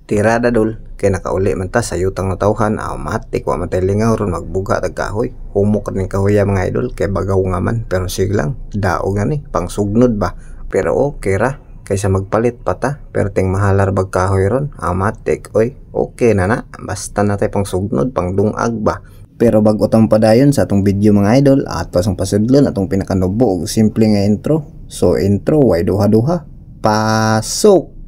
Tirada dol, kay nakauli man ta sa yutang na tawhan, automatic wa man tay lingaw ron magbuga tag kahoy. Humok ning kahoy mga idol kay bagaw nga man, pero sige lang, daog nga ni, pangsugnod ba. Pero okay ra, kaysa magpalit pa ta, pero ting mahalar bag kahoy ron, automatic, oy, okay na, basta na tay pangsugnod, pangdungag ba. Pero bago tang padayon sa atong video mga idol, ato ang pasudlon atong pinakanubo og simple nga intro. So intro, way duha-duha. Pasok!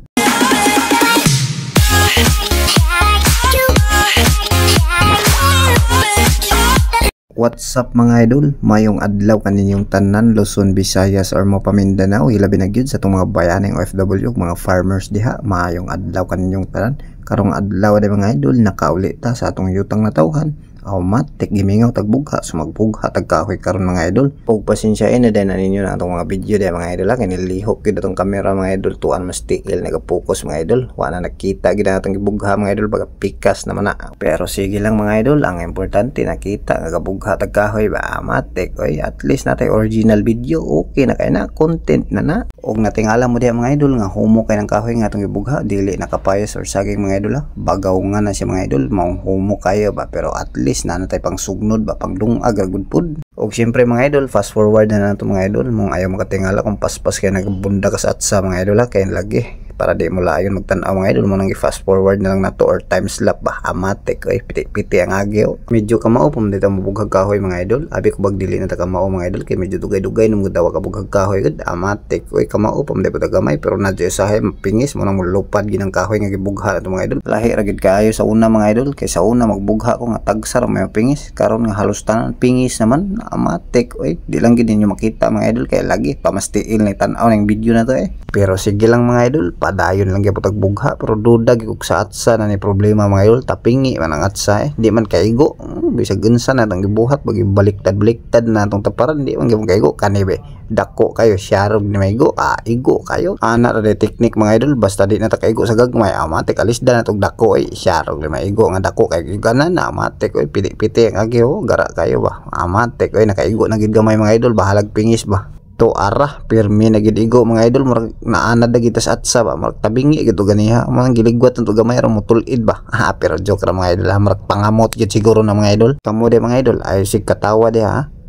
What's up mga idol? Mayong adlaw kaninyong tanan, Luzon, Visayas or Mopa Mindanao, hilabi na gyud sa itong mga bayaning OFW, mga farmers diha. Mayong adlaw kaninyong tanan. Karong adlaw day mga idol, nakauli ta sa atong yutang na tawhan. Automatic gimingaw tagbugha, so magbugha tagkahoy karon mga idol. Pog pasensyain na din na ninyo na atong mga video day mga idol, kay nilihok gyud atong camera mga idol, tuan mas tiil nagapokus mga idol. Wala nakita gid atong gibugha mga idol, baga pikas naman na. Pero sige lang mga idol, ang importante nakita nga gabugha tagkahoy ba, automatic. Oy, at least natay original video, okay na kay na content na. Og natingala mo diha mga idol nga humo kay ng kahoy nga atong gibugha, dili nakapayas or saging mga idol. Bagaw nga na siya mga idol, maong humo kayo ba, pero at least na natay pang sugnod ba, pang dungag ragud pud. Og syempre mga idol, fast forward na nato mga idol, mong ayaw makatingala kung paspas kay nagbunda ka sa atsa mga idol, kay lagi para di mo layon magtan-aw mga idol, mo nang i-fast forward na lang nato or time slap ba, automatic. Oy, piti-piti ang agyo. Medyo kamao pum dito mabughag kahoy mga idol. Abi ko bag dili na ta kamao mga idol, kay medyo dugay-dugay nung dawa ka bughag kahoy gud, automatic. Oy, kamao pum dito gamay, pero nadyo sahay mapingis mo nang mulupad ginang kahoy nga gibugha nato mga idol. Lahi ra gid kaayo sa una mga idol, kay sa una magbugha ko nga tagsar may pingis, karon nga halos tanan pingis naman, automatic. Oy, di lang gid ninyo makita mga idol, kay lagi pamastiil na tan-aw ning video na to Pero sige lang mga idol, padayon lang gyud tagbugha, pero dudag ug sa atsa na ni problema mga idol, tapingi man ang atsa di man kaigo. Bisag unsa na tang gibuhat, bagi baliktad na tong taparan, di man gyud kaigo kanibe. Dako kayo, syarog ni maigo, igo kayo. Ana ra de technique mga idol, basta di na ta kaigo sa gagmay, automatic alisda na tong dako syarog ni maigo nga dako kay ganan na automatic. Piti-piti ang agyo, gara kayo ba, automatic. Nakaigo na gid gamay mga idol, bahalag pingis ba. To arah pirmi na gid igo mga idol, marag naanad na gid sa atsa ba, marag tabingi gid to ganiha, mga giligwat to gamay ra mo tulid ba. Pero joke ra mga idol, marag pangamot gid siguro na mga idol. Kamo de mga idol ay sig katawa de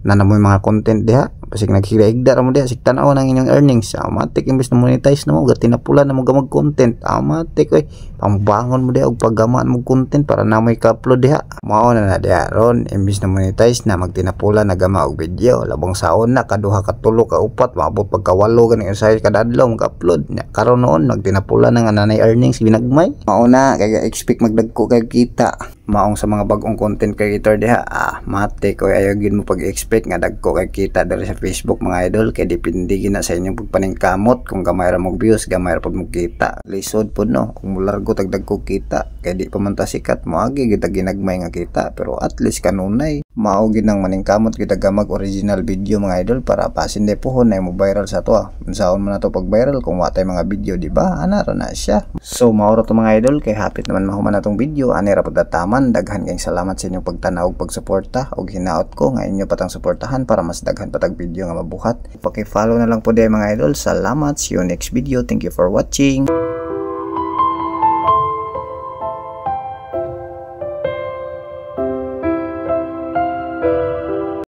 nanamoy mga content diha, basig naghigda ra mo diha, sig tan-aw nang inyong earnings, automatic imbes na monetize na mo, gatinapula na mo gamag content, automatic. Pangbangon mo diha og paggamaan mo content para na may ka-upload diha. Mao na diha ron, imbes na monetize na magtinapula na gama og video, labang saon na kaduha ka tulo ka upat, maabot pagka 8 gani usay kada adlaw mag-upload. Karon noon magtinapula na nga nanay earnings binagmay. Mao na kay expect magdagko kay kita. Maong sa mga bagong content creator diha, matik o ayaw gid mo pag-expect nga dagko kay kita diri sa Facebook mga idol, kay depende gina sa inyong pagpaningkamot kung gamay ra mo views, gamay ra pud mo kita. Lisod pud no, kung mulargo tagdagko kita, kay di pa man ta sikat mo agi kita ginagmay nga kita, pero at least kanunay mao gid nang maningkamot kita gamag original video mga idol, para pasin de pohon na mo viral sa to. Unsaon man nato pag viral kung wa tay mga video, di ba? Ana ra na siya. So mao ra to mga idol, kay hapit naman mahuman natong video, ani ra pud taman. Daghan kayong salamat sa inyong pagtanaw ug pagsuporta, og hinaot ko nga inyo patang suportahan para mas daghan patag video nga mabuhat. Paki-follow na lang po day mga idol. Salamat, see you next video. Thank you for watching.